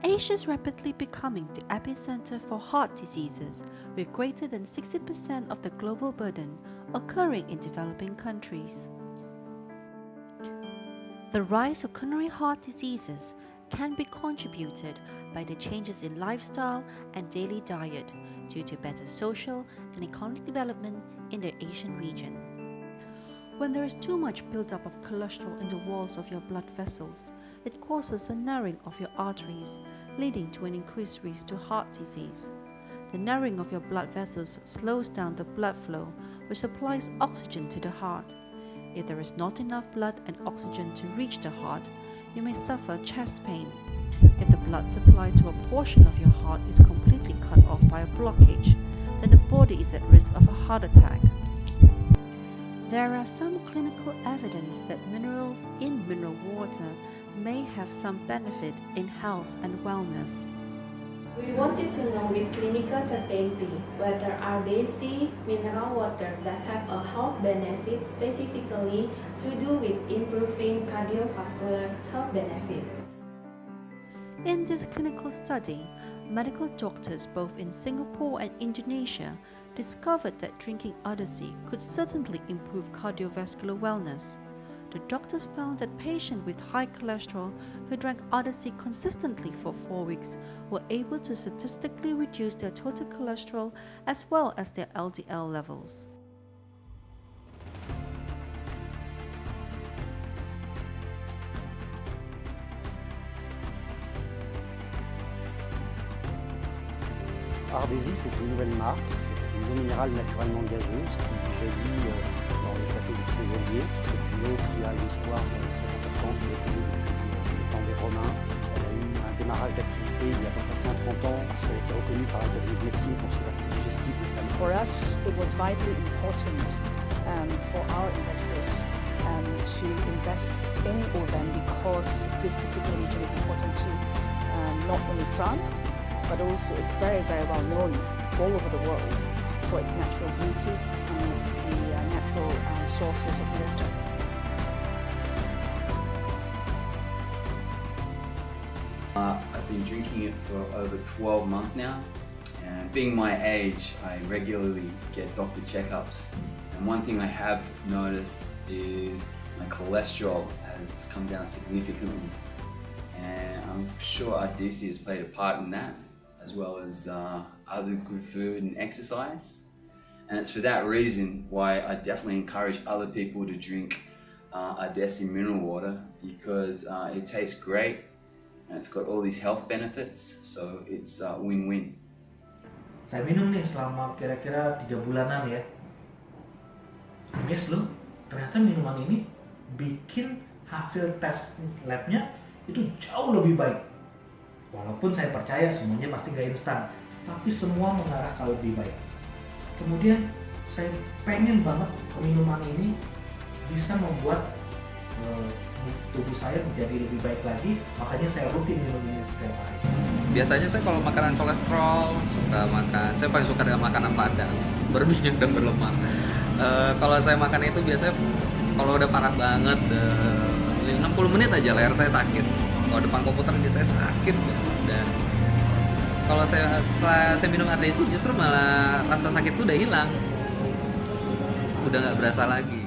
Asia is rapidly becoming the epicenter for heart diseases, with greater than 60% of the global burden occurring in developing countries. The rise of coronary heart diseases can be contributed by the changes in lifestyle and daily diet due to better social and economic development in the Asian region. When there is too much buildup of cholesterol in the walls of your blood vessels, it causes a narrowing of your arteries, leading to an increased risk to heart disease. The narrowing of your blood vessels slows down the blood flow, which supplies oxygen to the heart. If there is not enough blood and oxygen to reach the heart, you may suffer chest pain. If the blood supply to a portion of your heart is completely cut off by a blockage, then the body is at risk of a heart attack. There are some clinical evidence that minerals in mineral water may have some benefit in health and wellness. We wanted to know with clinical certainty whether Ardesy mineral water does have a health benefit specifically to do with improving cardiovascular health benefits. In this clinical study, medical doctors both in Singapore and Indonesia discovered that drinking Ardesy could certainly improve cardiovascular wellness. The doctors found that patients with high cholesterol who drank Ardesy consistently for 4 weeks were able to statistically reduce their total cholesterol as well as their LDL levels. Ardesy, c'est une nouvelle marque, c'est une eau minérale naturellement gazeuse qui jaillit dans le plateau du Cézallier. C'est une eau qui a une histoire très importante, elle est connue depuis le temps des Romains. Elle a eu un démarrage d'activité il y a à peu près 130 ans parce qu'elle a été reconnue par l'Académie de médecine pour ses vertus digestives notamment. For us, it was vitally important for our investors to invest in them because this particular region is important to not only France, but also it's very, very well known all over the world for its natural beauty and the natural sources of water. I've been drinking it for over 12 months now, and being my age, I regularly get doctor checkups, and one thing I have noticed is my cholesterol has come down significantly, and I'm sure Ardesy has played a part in that, as well as other good food and exercise. And it's for that reason why I definitely encourage other people to drink Ardesy mineral water, because it tastes great and it's got all these health benefits, so it's win-win. Saya minum nih selama kira-kira 3 bulanan ya. Yes loh, ternyata minuman ini bikin hasil tes labnya itu jauh lebih baik. Walaupun saya percaya semuanya pasti nggak instan, tapi semua mengarah ke lebih baik. Kemudian saya pengen banget minuman ini bisa membuat tubuh saya menjadi lebih baik lagi, makanya saya rutin minum ini setiap hari. Biasanya saya kalau makanan kolesterol saya paling suka dengan makanan padang, berminyak dan berlemak. Kalau saya makan itu biasanya kalau udah parah banget, 60 menit aja leher saya sakit. Kalau depan komputer biasanya sakit, dan kalau setelah saya minum Ardesy justru malah rasa sakit itu udah hilang, udah nggak berasa lagi.